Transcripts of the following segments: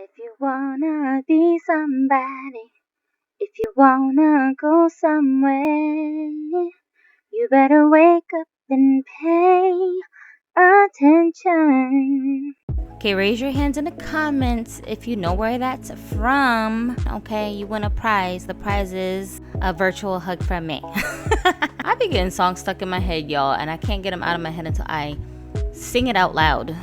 If you wanna be somebody, if you wanna go somewhere, you better wake up and pay attention. Okay, raise your hands in the comments if you know where that's from. Okay, you win a prize. The prize is a virtual hug from me. I be getting songs stuck in my head, y'all, and I can't get them out of my head until I sing it out loud.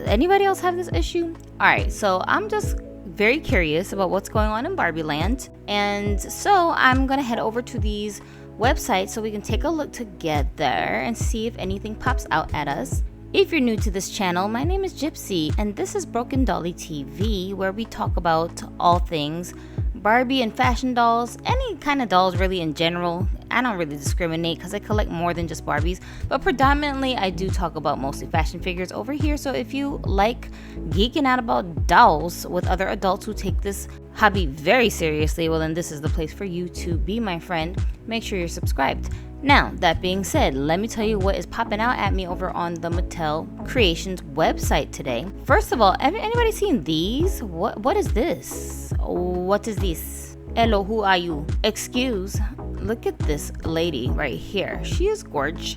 Anybody else have this issue? All right, so I'm just very curious about what's going on in Barbie land, and so I'm gonna head over to these websites so we can take a look together and see if anything pops out at us. If you're new to this channel, my name is Gypsy, and this is Broken Dolly TV, where we talk about all things Barbie and fashion dolls, any kind of dolls really in general. I don't really discriminate because I collect more than just Barbies, but predominantly I do talk about mostly fashion figures over here. So if you like geeking out about dolls with other adults who take this hobby very seriously, well then this is the place for you to be my friend. Make sure you're subscribed. Now, that being said, let me tell you what is popping out at me over on the Mattel Creations website today. First of all, anybody seen these? What is this? What is this? Hello, who are you? Excuse. Look at this lady right here. She is gorgeous.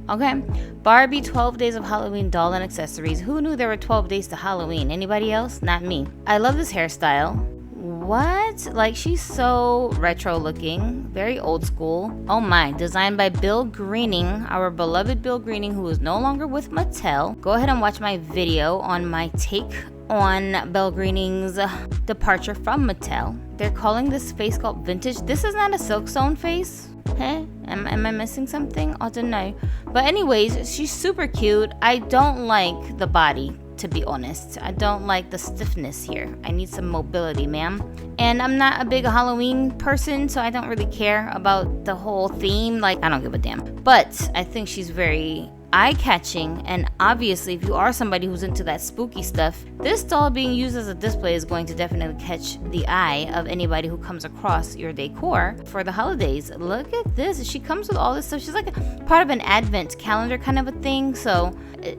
Okay, Barbie 12 days of Halloween doll and accessories. Who knew there were 12 days to Halloween? Anybody else? Not me. I love this hairstyle. What? Like, she's so retro looking, very old school. Oh my, designed by Bill Greening, our beloved Bill Greening, who is no longer with Mattel. Go ahead and watch my video on my take on Bill Greening's departure from Mattel. They're calling this face sculpt vintage. This is not a silk sewn face. Hey, am I missing something? I don't know. But anyways, she's super cute. I don't like the body, to be honest. I don't like the stiffness here. I need some mobility, ma'am. And I'm not a big Halloween person, so I don't really care about the whole theme. Like, I don't give a damn. But I think she's very eye-catching, and obviously if you are somebody who's into that spooky stuff, this doll being used as a display is going to definitely catch the eye of anybody who comes across your decor for the holidays. Look at this. She comes with all this stuff. She's like a part of an advent calendar kind of a thing. So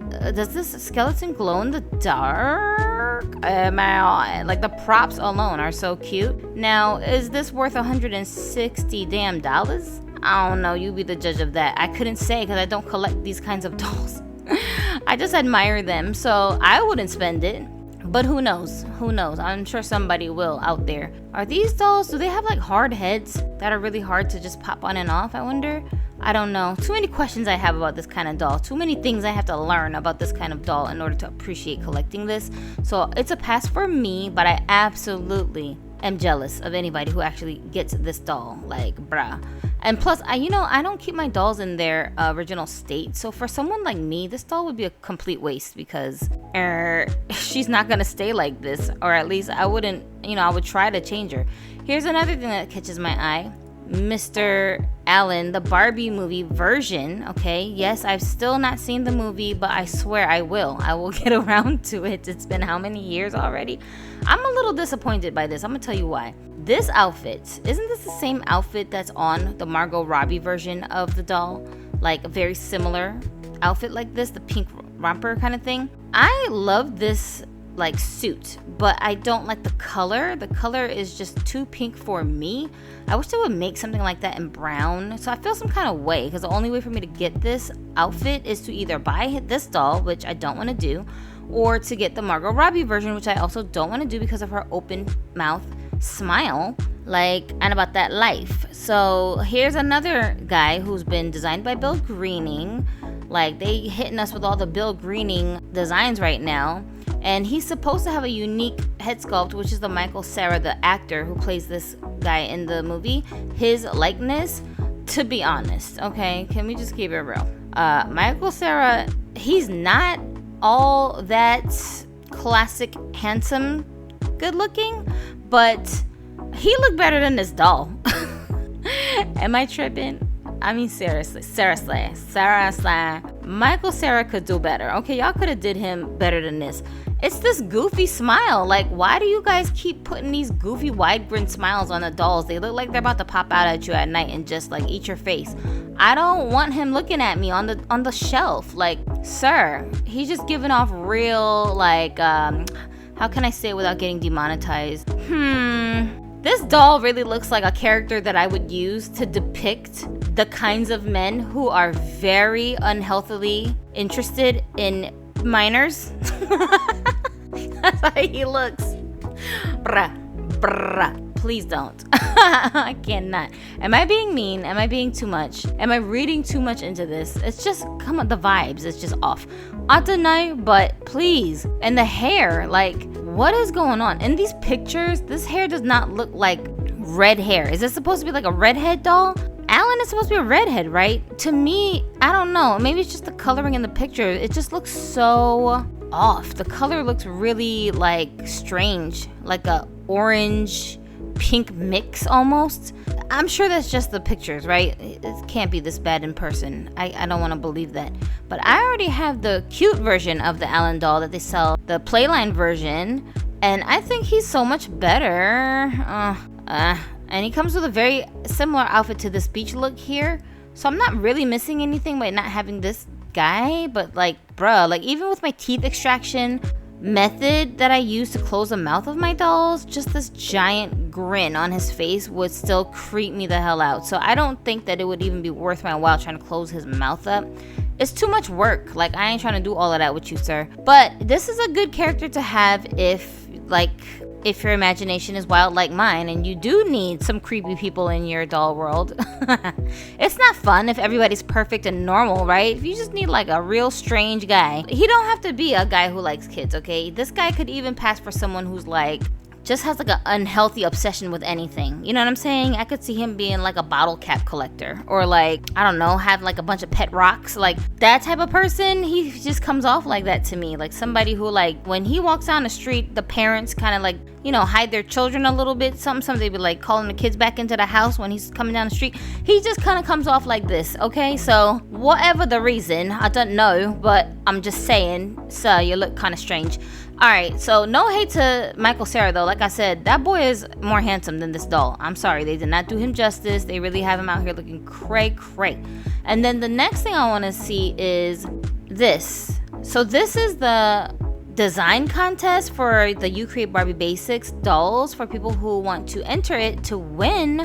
does this skeleton glow in the dark? Like, the props alone are so cute. Now, is this worth $160 damn dollars? I don't know, you be the judge of that. I couldn't say because I don't collect these kinds of dolls. I just admire them, so I wouldn't spend it. But who knows? Who knows? I'm sure somebody will out there. Are these dolls, do they have like hard heads that are really hard to just pop on and off, I wonder? I don't know. Too many questions I have about this kind of doll. Too many things I have to learn about this kind of doll in order to appreciate collecting this. So it's a pass for me, but I absolutely am jealous of anybody who actually gets this doll. Like, bruh. And plus, I don't keep my dolls in their original state. So for someone like me, this doll would be a complete waste because she's not going to stay like this. Or at least I wouldn't, I would try to change her. Here's another thing that catches my eye. Mr. Allen, the Barbie movie version. Okay, yes, I've still not seen the movie, but I swear I will get around to it. It's been how many years already? I'm a little disappointed by this. I'm gonna tell you why. This outfit, isn't this the same outfit that's on the Margot Robbie version of the doll? Like a very similar outfit like this, the pink romper kind of thing. I love this like suit, but I don't like the color. The color is just too pink for me. I wish they would make something like that in brown. So I feel some kind of way because the only way for me to get this outfit is to either buy this doll, which I don't want to do, or to get the Margot Robbie version, which I also don't want to do because of her open mouth smile, like, and about that life. So here's another guy who's been designed by Bill Greening. Like, they hitting us with all the Bill Greening designs right now. And he's supposed to have a unique head sculpt, which is the Michael Cera, the actor who plays this guy in the movie, his likeness. To be honest, okay, can we just keep it real? Michael Cera, he's not all that classic, handsome, good looking, but he looked better than this doll. Am I tripping? I mean, seriously, Michael Cera could do better. Okay, y'all could have did him better than this. It's this goofy smile. Like, why do you guys keep putting these goofy wide grin smiles on the dolls? They look like they're about to pop out at you at night and just like eat your face. I don't want him looking at me on the shelf. Like, sir, he's just giving off real like How can I say it without getting demonetized? This doll really looks like a character that I would use to depict the kinds of men who are very unhealthily interested in minors. That's how he looks. Bruh. Please don't. I cannot. Am I being mean? Am I being too much? Am I reading too much into this? It's just, come on, the vibes. It's just off. I don't know, but please. And the hair, like, what is going on? In these pictures, this hair does not look like red hair. Is this supposed to be like a redhead doll? Alan is supposed to be a redhead, right? To me, I don't know. Maybe it's just the coloring in the picture. It just looks so off. The color looks really like strange, like a orange pink mix almost. I'm sure that's just the pictures, right? It can't be this bad in person. I don't want to believe that. But I already have the cute version of the Alan doll that they sell, the Playline version, and I think he's so much better. And he comes with a very similar outfit to this beach look here. So I'm not really missing anything by not having this guy, but like, bruh, like even with my teeth extraction method that I use to close the mouth of my dolls, just this giant grin on his face would still creep me the hell out. So I don't think that it would even be worth my while trying to close his mouth up. It's too much work. Like, I ain't trying to do all of that with you, sir. But this is a good character to have if your imagination is wild like mine and you do need some creepy people in your doll world. It's not fun if everybody's perfect and normal, right? If you just need like a real strange guy. He don't have to be a guy who likes kids, okay? This guy could even pass for someone who's like, just has like an unhealthy obsession with anything. You know what I'm saying? I could see him being like a bottle cap collector, or like, I don't know, have like a bunch of pet rocks. Like that type of person, he just comes off like that to me. Like somebody who, like, when he walks down the street, the parents kind of like, you know, hide their children a little bit. Some they be like calling the kids back into the house when he's coming down the street. He just kind of comes off like this, okay? So whatever the reason, I don't know, but I'm just saying, sir, you look kind of strange. Alright, so no hate to Michael Cera though. Like I said, that boy is more handsome than this doll. I'm sorry, they did not do him justice. They really have him out here looking cray. And then the next thing I want to see is this. So this is the design contest for the You Create Barbie Basics dolls for people who want to enter it to win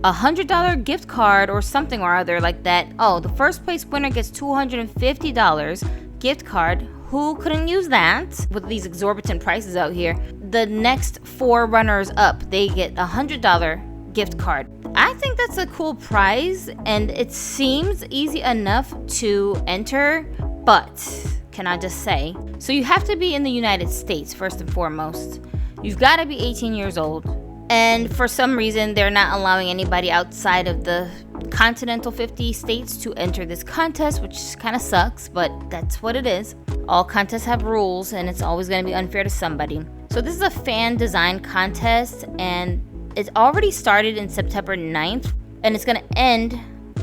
a $100 gift card or something or other like that. Oh, the first place winner gets $250 gift card. Who couldn't use that with these exorbitant prices out here? The next 4 runners up, they get a $100 gift card. I think that's a cool prize, and it seems easy enough to enter, but can I just say, so you have to be in the United States first and foremost. You've got to be 18 years old, and for some reason they're not allowing anybody outside of the continental 50 states to enter this contest, which kind of sucks, but that's what it is. All contests have rules, and it's always going to be unfair to somebody. So this is a fan design contest, and it's already started in September 9th, and it's going to end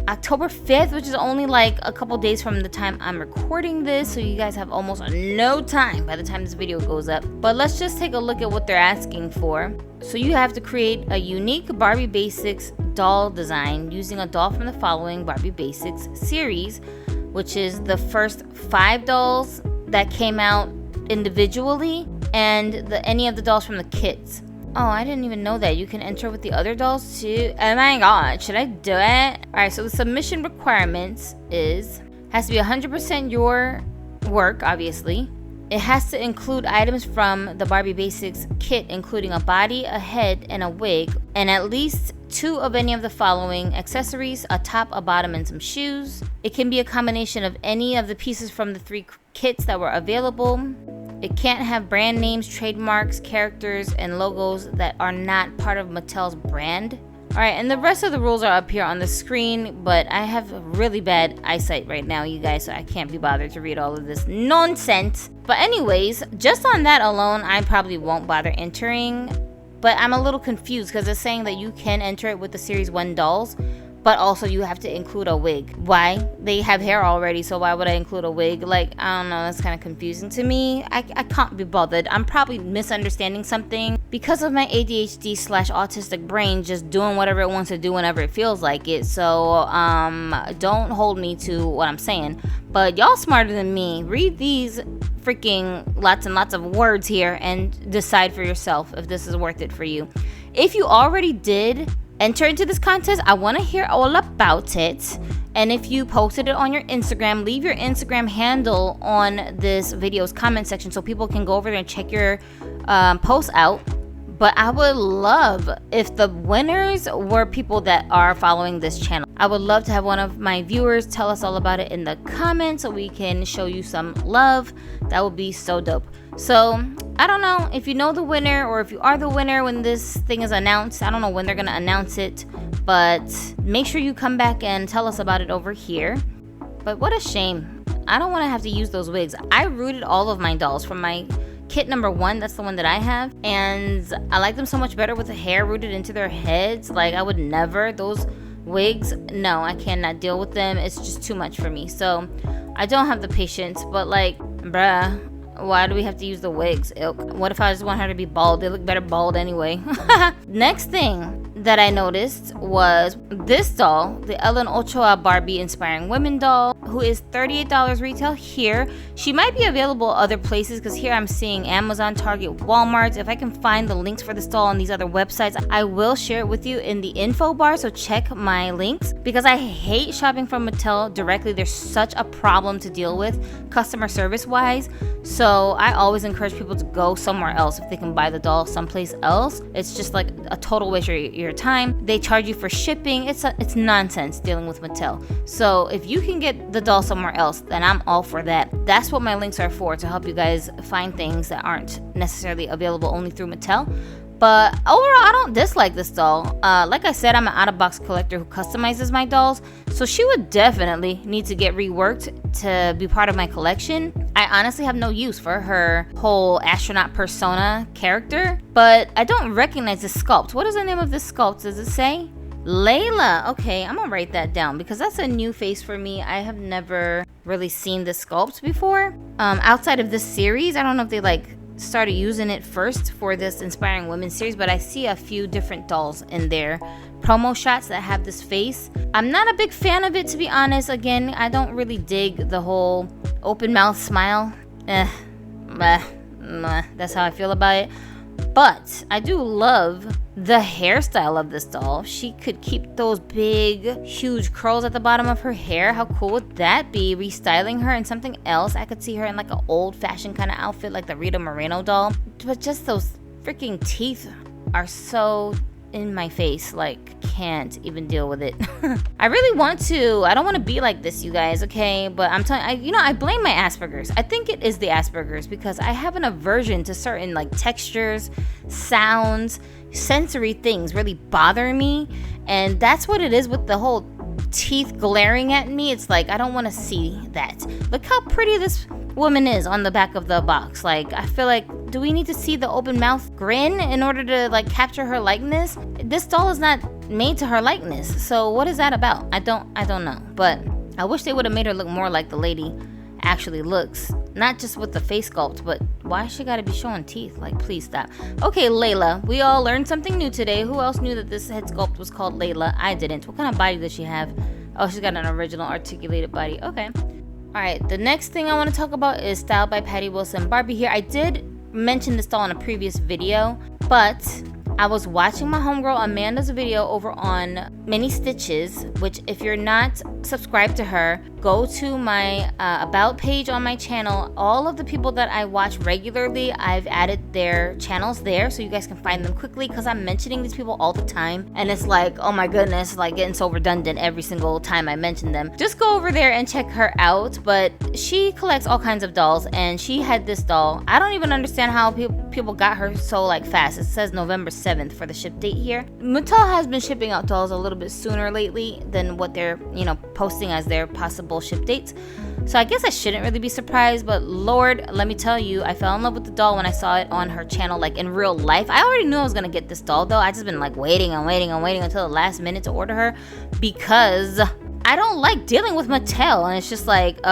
October 5th, which is only like a couple days from the time I'm recording this, so you guys have almost no time by the time this video goes up. But let's just take a look at what they're asking for. So you have to create a unique Barbie Basics doll design using a doll from the following Barbie Basics series, which is the first 5 dolls that came out individually and any of the dolls from the kits. Oh, I didn't even know that. You can enter with the other dolls too. Oh my god, should I do it? Alright, so the submission requirements has to be 100% your work, obviously. It has to include items from the Barbie Basics kit, including a body, a head, and a wig, and at least 2 of any of the following accessories: a top, a bottom, and some shoes. It can be a combination of any of the pieces from the 3 kits that were available. It can't have brand names, trademarks, characters, and logos that are not part of Mattel's brand. Alright, and the rest of the rules are up here on the screen, but I have really bad eyesight right now, you guys, so I can't be bothered to read all of this nonsense. But anyways, just on that alone, I probably won't bother entering. But I'm a little confused because it's saying that you can enter it with the Series 1 dolls, but also you have to include a wig. Why? They have hair already, so why would I include a wig? Like, I don't know, that's kind of confusing to me. I can't be bothered. I'm probably misunderstanding something because of my ADHD/autistic brain just doing whatever it wants to do whenever it feels like it. So, don't hold me to what I'm saying. But y'all smarter than me. Read these freaking lots and lots of words here and decide for yourself if this is worth it for you. If you already did enter into this contest, I want to hear all about it. And if you posted it on your Instagram, leave your Instagram handle on this video's comment section so people can go over there and check your post out. But I would love if the winners were people that are following this channel. I would love to have one of my viewers tell us all about it in the comments so we can show you some love. That would be so dope. So I don't know if you know the winner or if you are the winner when this thing is announced. I don't know when they're gonna announce it, but make sure you come back and tell us about it over here. But what a shame. I don't want to have to use those wigs. I rooted all of my dolls from my kit number 1, that's the one that I have, and I like them so much better with the hair rooted into their heads. Like, I would never, those wigs, no, I cannot deal with them. It's just too much for me. So I don't have the patience, but like, bruh, why do we have to use the wigs? Ilk. What if I just want her to be bald? They look better bald anyway. Next thing that I noticed was this doll, the Ellen Ochoa Barbie Inspiring Women doll, who is $38 retail here. She might be available other places because here I'm seeing Amazon, Target, Walmart. If I can find the links for this doll on these other websites, I will share it with you in the info bar, so check my links, because I hate shopping from Mattel directly. There's such a problem to deal with customer service wise. So I always encourage people to go somewhere else if they can buy the doll someplace else. It's just like a total waste of your time. They charge you for shipping. It's nonsense dealing with Mattel. So if you can get the doll somewhere else, then I'm all for that. That's what my links are for, to help you guys find things that aren't necessarily available only through Mattel. But overall, I don't dislike this doll. Like I said, I'm an out-of-box collector who customizes my dolls, so she would definitely need to get reworked to be part of my collection. I honestly have no use for her whole astronaut persona character, but I don't recognize the sculpt. What is the name of this sculpt? Does it say? Layla. Okay, I'm gonna write that down because that's a new face for me. I have never really seen this sculpt before. Outside of this series, I don't know if they like started using it first for this Inspiring Women series, but I see a few different dolls in their promo shots that have this face. I'm not a big fan of it, to be honest. Again, I don't really dig the whole open mouth smile. That's how I feel about it. But I do love the hairstyle of this doll. She could keep those big, huge curls at the bottom of her hair. How cool would that be? Restyling her in something else. I could see her in like an old-fashioned kind of outfit like the Rita Moreno doll. But just those freaking teeth are so in my face, like can't even deal with it. I really want to. I don't want to be like this, you guys, okay? But I'm telling you, I blame my Asperger's. I think it is the Asperger's because I have an aversion to certain like textures, sounds, sensory things really bother me, and that's what it is with the whole teeth glaring at me. It's like I don't want to see that. Look how pretty this woman is on the back of the box. Like, I feel like, do we need to see the open mouth grin in order to like capture her likeness? This doll is not made to her likeness, so what is that about? I don't know, but I wish they would have made her look more like the lady actually looks, not just with the face sculpt. But why she gotta be showing teeth? Like, please stop. Okay, Layla, we all learned something new today. Who else knew that this head sculpt was called Layla? I didn't. What kind of body does she have? Oh, she's got an original articulated body. Okay. All right, the next thing I want to talk about is Styled by Patty Wilson Barbie here. I did mention this doll in a previous video, but I was watching my homegirl Amanda's video over on Mini Stitches, which if you're not subscribed to her, go to my about page on my channel. All of the people that I watch regularly, I've added their channels there so you guys can find them quickly, because I'm mentioning these people all the time and it's like, oh my goodness, like getting so redundant every single time I mention them. Just go over there and check her out. But she collects all kinds of dolls, and she had this doll. I don't even understand how people got her so like fast. It says November 7th for the ship date here. Mattel has been shipping out dolls a little bit sooner lately than what they're posting as their possible ship dates, so I guess I shouldn't really be surprised. But Lord, let me tell you, I fell in love with the doll when I saw it on her channel, like in real life. I already knew I was gonna get this doll though. I just been like waiting until the last minute to order her, because I don't like dealing with Mattel, and it's just like, if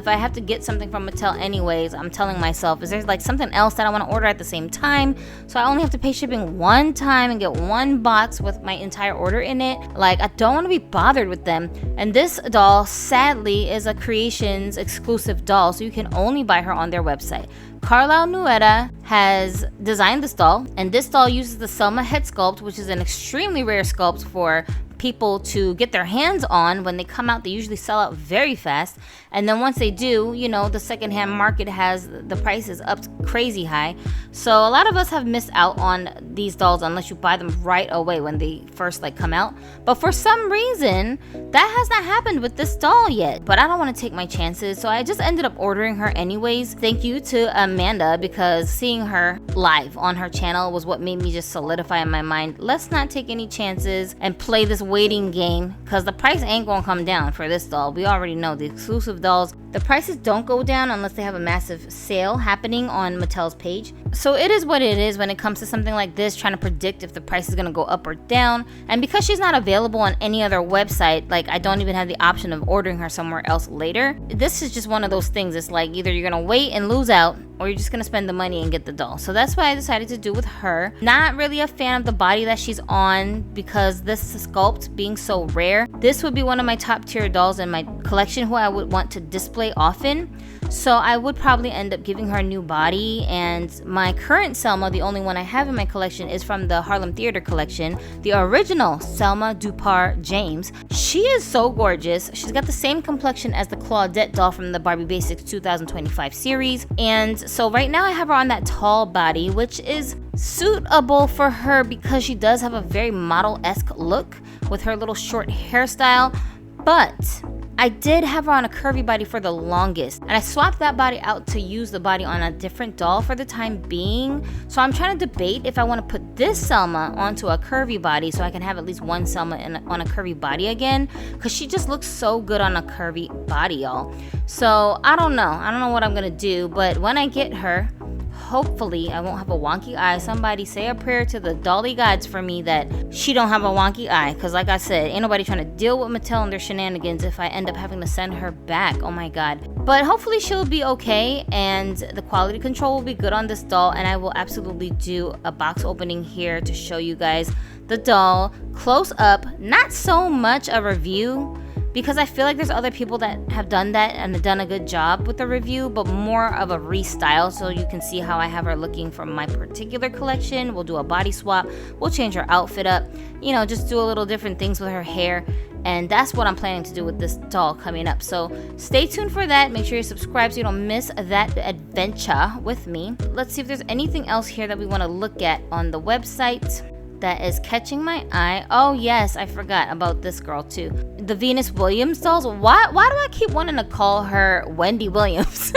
I have to get something from Mattel anyways, I'm telling myself, is there like something else that I want to order at the same time? So I only have to pay shipping one time and get one box with my entire order in it. Like, I don't want to be bothered with them. And this doll, sadly, is a Creations exclusive doll, so you can only buy her on their website. Carlisle Nuetta has designed this doll, and this doll uses the Selma head sculpt, which is an extremely rare sculpt for people to get their hands on. When they come out, they usually sell out very fast, and then once they do, you know, the secondhand market has the prices up crazy high. So a lot of us have missed out on these dolls unless you buy them right away when they first like come out. But for some reason, that has not happened with this doll yet. But I don't want to take my chances, so I just ended up ordering her anyways. Thank you to Amanda, because seeing her live on her channel was what made me just solidify in my mind, let's not take any chances and play this waiting game, because the price ain't gonna come down for this doll. We already know the exclusive dolls, the prices don't go down unless they have a massive sale happening on Mattel's page. So it is what it is when it comes to something like this, trying to predict if the price is gonna go up or down. And because she's not available on any other website, like I don't even have the option of ordering her somewhere else later. This is just one of those things. It's like either you're gonna wait and lose out, or you're just gonna spend the money and get the doll. So that's why I decided to do with her. Not really a fan of the body that she's on, because this sculpt being so rare, this would be one of my top tier dolls in my collection who I would want to display often. So I would probably end up giving her a new body. And my current Selma, the only one I have in my collection, is from the Harlem Theater collection, the original Selma Dupar James. She is so gorgeous. She's got the same complexion as the Claudette doll from the Barbie Basics 2025 series. And so right now I have her on that tall body, which is suitable for her because she does have a very model-esque look with her little short hairstyle. But I did have her on a curvy body for the longest, and I swapped that body out to use the body on a different doll for the time being. So I'm trying to debate if I want to put this Selma onto a curvy body so I can have at least one Selma on a curvy body again, because she just looks so good on a curvy body, y'all. So I don't know what I'm gonna do, but when I get her, hopefully I won't have a wonky eye. Somebody say a prayer to the dolly gods for me that she don't have a wonky eye, because like I said, ain't nobody trying to deal with Mattel and their shenanigans if I end up having to send her back. Oh my god. But hopefully she'll be okay, and the quality control will be good on this doll, and I will absolutely do a box opening here to show you guys the doll close up. Not so much a review, because I feel like there's other people that have done that and have done a good job with the review, but more of a restyle so you can see how I have her looking from my particular collection. We'll do a body swap, we'll change her outfit up, you know, just do a little different things with her hair. And that's what I'm planning to do with this doll coming up. So stay tuned for that. Make sure you subscribe so you don't miss that adventure with me. Let's see if there's anything else here that we want to look at on the website that is catching my eye. Oh yes, I forgot about this girl too. The Venus Williams dolls. Why do I keep wanting to call her Wendy Williams?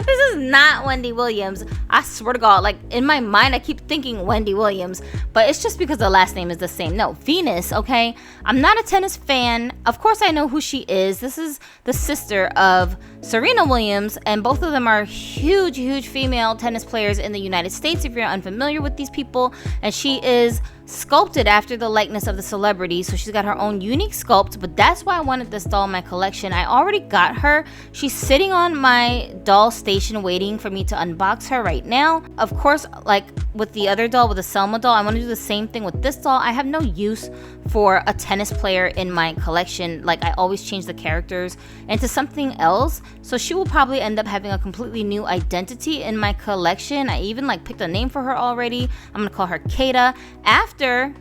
This is not Wendy Williams. I swear to God, like in my mind, I keep thinking Wendy Williams, but it's just because the last name is the same. No, Venus, okay? I'm not a tennis fan. Of course, I know who she is. This is the sister of Serena Williams, and both of them are huge female tennis players in the United States, if you're unfamiliar with these people. And she is sculpted after the likeness of the celebrity, so she's got her own unique sculpt. But that's why I wanted this doll in my collection. I already got her. She's sitting on my doll station waiting for me to unbox her right now. Of course, like with the other doll, with the Selma doll, I want to do the same thing with this doll. I have no use for a tennis player in my collection. Like, I always change the characters into something else, so she will probably end up having a completely new identity in my collection. I even like picked a name for her already. I'm gonna call her Kata, after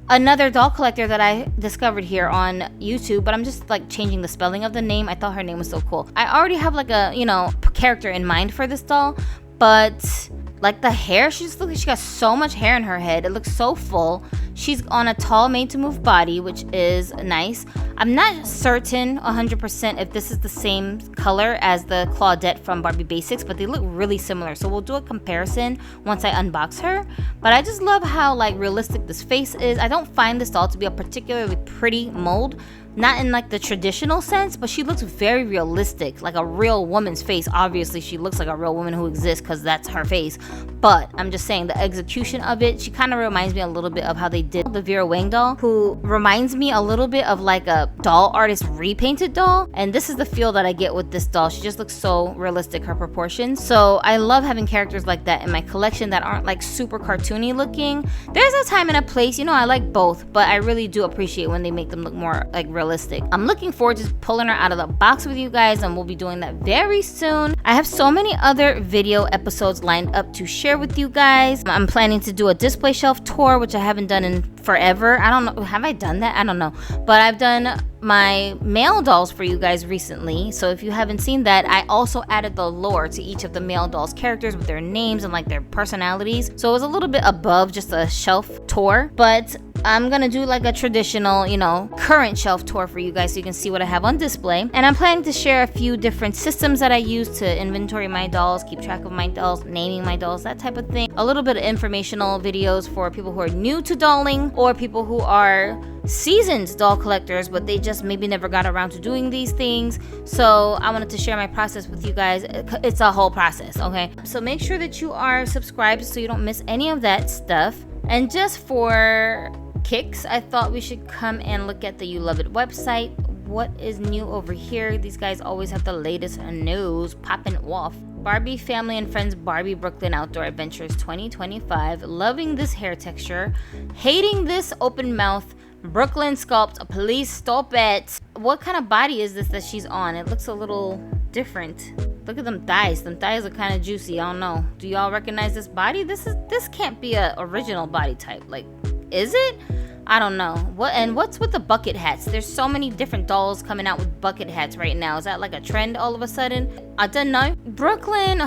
another doll collector that I discovered here on YouTube, but I'm just like changing the spelling of the name. I thought her name was so cool. I already have like a, you know, character in mind for this doll, but like the hair, she got so much hair in her head. It looks so full. She's on a tall made to move body, which is nice. I'm not certain 100% if this is the same color as the Claudette from Barbie Basics, but they look really similar. So we'll do a comparison once I unbox her. But I just love how like realistic this face is. I don't find this doll to be a particularly pretty mold. Not in like the traditional sense, but she looks very realistic, like a real woman's face. Obviously, she looks like a real woman who exists because that's her face. But I'm just saying the execution of it, she kind of reminds me a little bit of how they did the Vera Wang doll, who reminds me a little bit of like a a doll artist repainted doll, and this is the feel that I get with this doll. She just looks so realistic, her proportions. So I love having characters like that in my collection that aren't like super cartoony looking. There's a time and a place, you know, I like both, but I really do appreciate when they make them look more like realistic. I'm looking forward to pulling her out of the box with you guys, and we'll be doing that very soon. I have so many other video episodes lined up to share with you guys. I'm planning to do a display shelf tour, which I haven't done in forever. I don't know, have I done that? I don't know, but I've done my male dolls for you guys recently. So if you haven't seen that, I also added the lore to each of the male dolls characters with their names and like their personalities. So it was a little bit above just a shelf tour, but I'm gonna do like a traditional, you know, current shelf tour for you guys so you can see what I have on display. And I'm planning to share a few different systems that I use to inventory my dolls, keep track of my dolls, naming my dolls, that type of thing. A little bit of informational videos for people who are new to dolling or people who are seasoned doll collectors, but they just maybe never got around to doing these things. So I wanted to share my process with you guys. It's a whole process, okay? So make sure that you are subscribed so you don't miss any of that stuff. And just for kicks, I thought we should come and look at the YouLoveIt website. What is new over here? These guys always have the latest news popping off. Barbie Family and Friends Barbie Brooklyn Outdoor Adventures 2025. Loving this hair texture. Hating this open mouth Brooklyn sculpt. Please stop it. What kind of body is this that she's on? It looks a little different. Look at them thighs. Them thighs are kind of juicy. I don't know. Do y'all recognize this body? This can't be a original body type. Like, is it? I don't know. What's with the bucket hats? There's so many different dolls coming out with bucket hats right now. Is that like a trend all of a sudden? I don't know. Brooklyn,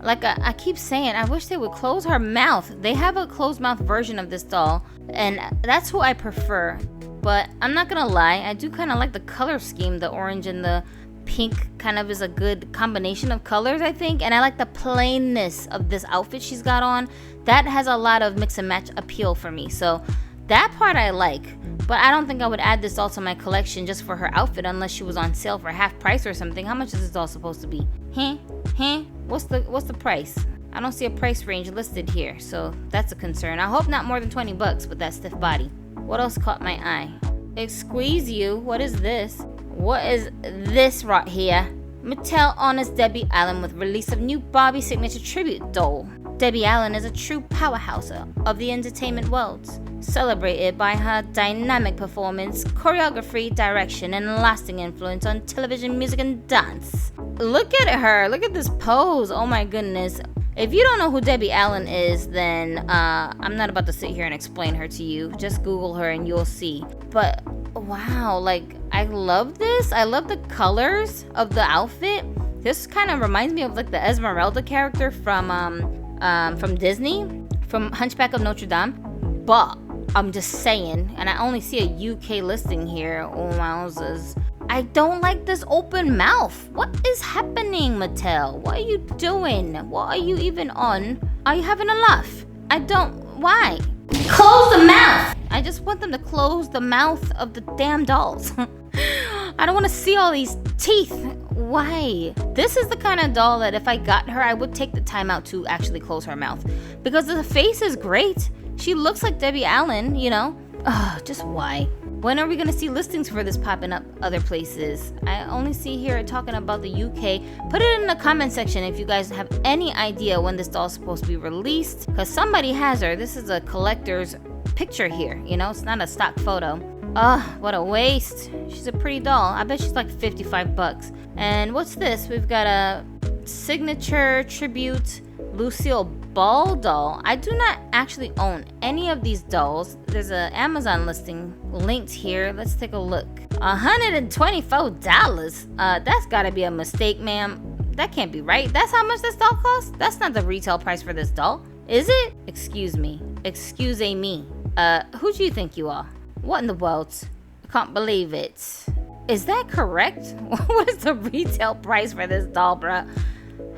like I keep saying, I wish they would close her mouth. They have a closed mouth version of this doll, and that's who I prefer. But I'm not gonna lie, I do kind of like the color scheme. The orange and the pink kind of is a good combination of colors, I think. And I like the plainness of this outfit she's got on. That has a lot of mix and match appeal for me. So that part I like, but I don't think I would add this doll to my collection just for her outfit unless she was on sale for half price or something. How much is this doll supposed to be? What's the price? I don't see a price range listed here, so that's a concern. I hope not more than 20 bucks with that stiff body. What else caught my eye? Excuse you, what is this? What is this right here? Mattel honors Debbie Allen with release of new Barbie signature tribute doll. Debbie Allen is a true powerhouse of the entertainment world, celebrated by her dynamic performance, choreography, direction, and lasting influence on television, music, and dance. Look at her. Look at this pose. Oh my goodness. If you don't know who Debbie Allen is, then I'm not about to sit here and explain her to you. Just Google her and you'll see. But wow, like, I love this. I love the colors of the outfit. This kind of reminds me of like the Esmeralda character from Disney, from Hunchback of Notre Dame. But I'm just saying, and I only see a UK listing here. Oh wowzers. I don't like this open mouth. What is happening, Mattel? What are you doing? What are you even on? Are you having a laugh? Why? Close the mouth! I just want them to close the mouth of the damn dolls. I don't want to see all these teeth. Why? This is the kind of doll that if I got her, I would take the time out to actually close her mouth. Because the face is great. She looks like Debbie Allen, you know? Ugh, just why? When are we going to see listings for this popping up other places? I only see here talking about the UK. Put it in the comment section if you guys have any idea when this doll is supposed to be released. Because somebody has her. This is a collector's picture here. You know, it's not a stock photo. Ugh, what a waste. She's a pretty doll. I bet she's like 55 bucks. And what's this? We've got a signature tribute Lucille Ball doll. I do not actually own any of these dolls. There's an Amazon listing linked here. Let's take a look. $124. That's gotta be a mistake, ma'am. That can't be right. That's how much this doll costs? That's not the retail price for this doll. Is it? Excuse me. Excuse me. Who do you think you are? What in the world? I can't believe it. Is that correct? What is the retail price for this doll, bruh?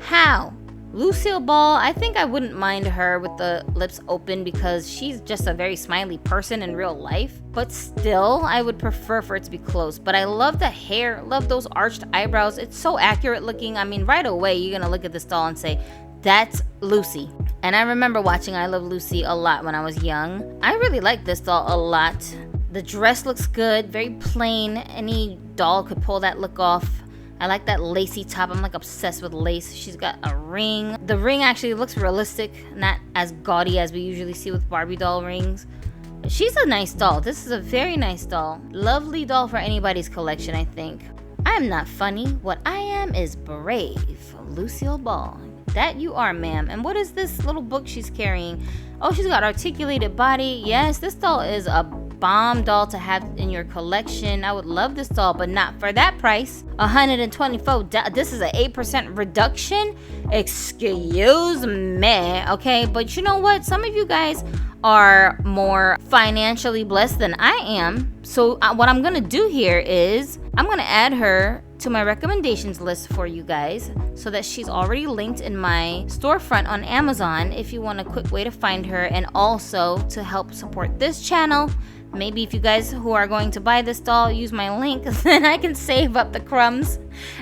How? Lucille Ball, I think I wouldn't mind her with the lips open because she's just a very smiley person in real life. But still, I would prefer for it to be closed. But I love the hair, love those arched eyebrows. It's so accurate looking. I mean, right away, you're gonna look at this doll and say, that's Lucy. And I remember watching I Love Lucy a lot when I was young. I really like this doll a lot. The dress looks good, very plain. Any doll could pull that look off. I like that lacy top. I'm like obsessed with lace. She's got a ring. The ring actually looks realistic, not as gaudy as we usually see with Barbie doll rings. She's a nice doll. This is a very nice doll. Lovely doll for anybody's collection, I think. I am not funny. What I am is brave. Lucille Ball. That you are, ma'am. And what is this little book she's carrying? Oh, she's got articulated body. Yes, this doll is a bomb doll to have in your collection. I would love this doll, but not for that price. 124. This is an 8% reduction. Excuse me. Okay, but you know what? Some of you guys are more financially blessed than I am. So what I'm gonna do here is I'm gonna add her to my recommendations list for you guys so that she's already linked in my storefront on Amazon if you want a quick way to find her, and also to help support this channel. Maybe if you guys who are going to buy this doll use my link, then I can save up the crumbs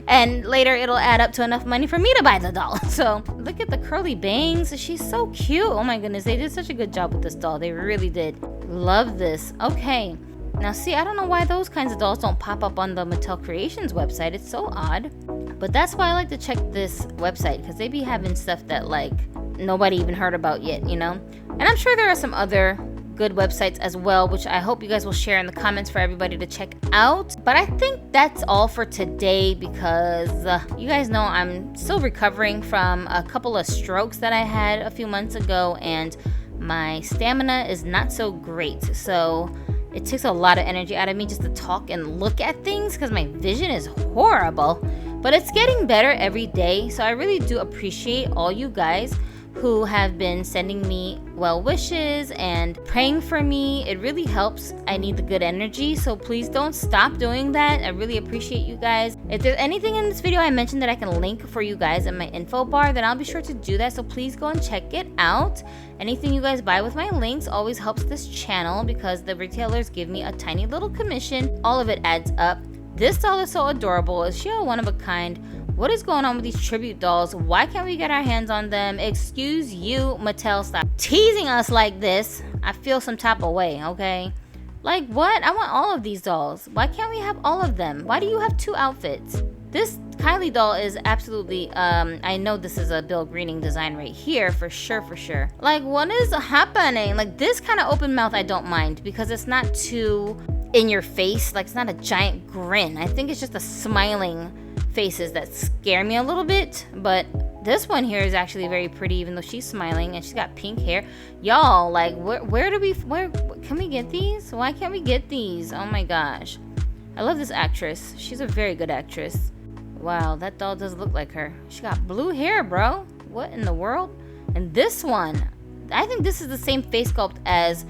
and later it'll add up to enough money for me to buy the doll. So look at the curly bangs. She's so cute. Oh my goodness, they did such a good job with this doll. They really did. Love this. Okay. Now see, I don't know why those kinds of dolls don't pop up on the Mattel Creations website. It's so odd. But that's why I like to check this website, because they be having stuff that like nobody even heard about yet, you know? And I'm sure there are some other good websites as well, which I hope you guys will share in the comments for everybody to check out. But I think that's all for today, because you guys know I'm still recovering from a couple of strokes that I had a few months ago, and my stamina is not so great. So it takes a lot of energy out of me just to talk and look at things, because my vision is horrible. But it's getting better every day, so I really do appreciate all you guys who have been sending me well wishes and praying for me. It really helps. I need the good energy, so please don't stop doing that. I really appreciate you guys. If there's anything in this video I mentioned that I can link for you guys in my info bar, then I'll be sure to do that, so please go and check it out. Anything you guys buy with my links always helps this channel, because the retailers give me a tiny little commission. All of it adds up. This doll is so adorable. Is she a one of a kind? What is going on with these tribute dolls? Why can't we get our hands on them? Excuse you, Mattel, stop teasing us like this. I feel some type of way, okay? Like what? I want all of these dolls. Why can't we have all of them? Why do you have two outfits? This Kylie doll is absolutely, I know this is a Bill Greening design right here, for sure. Like, what is happening? Like, this kind of open mouth I don't mind, because it's not too in your face. Like, it's not a giant grin. I think it's just a smiling faces that scare me a little bit. But this one here is actually very pretty, even though she's smiling and she's got pink hair. Y'all, like, where can we get these? Why can't we get these? Oh my gosh, I love this actress. She's a very good actress. Wow, that doll does look like her. She got blue hair, bro. What in the world? And this one, I think this is the same face sculpt as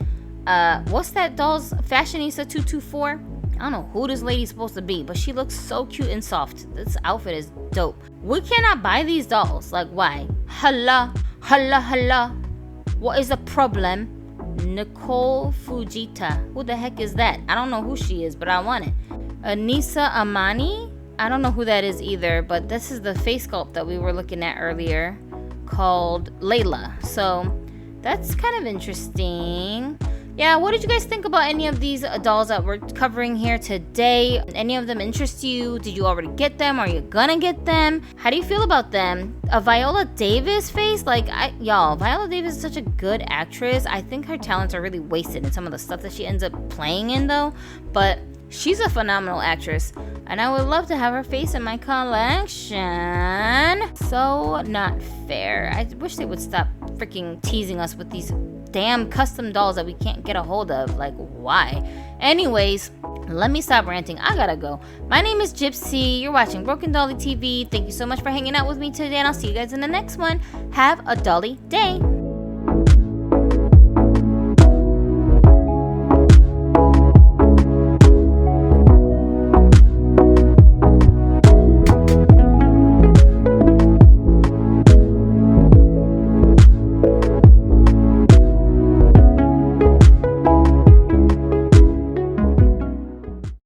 what's that doll's Fashionista 224? I don't know who this lady's supposed to be, but she looks so cute and soft. This outfit is dope. We cannot buy these dolls. Like, why? Hala. What is the problem? Nicole Fujita. Who the heck is that? I don't know who she is, but I want it. Anissa Amani? I don't know who that is either, but this is the face sculpt that we were looking at earlier, called Layla. So that's kind of interesting. Yeah, what did you guys think about any of these dolls that we're covering here today? Any of them interest you? Did you already get them? Are you gonna get them? How do you feel about them? A Viola Davis face? Like, y'all, Viola Davis is such a good actress. I think her talents are really wasted in some of the stuff that she ends up playing in, though. But she's a phenomenal actress, and I would love to have her face in my collection. So not fair. I wish they would stop freaking teasing us with these damn custom dolls that we can't get a hold of. Like, why? Anyways, let me stop ranting. I gotta go. My name is Gypsy. You're watching Broken Dolly TV. Thank you so much for hanging out with me today, and I'll see you guys in the next one. Have a dolly day.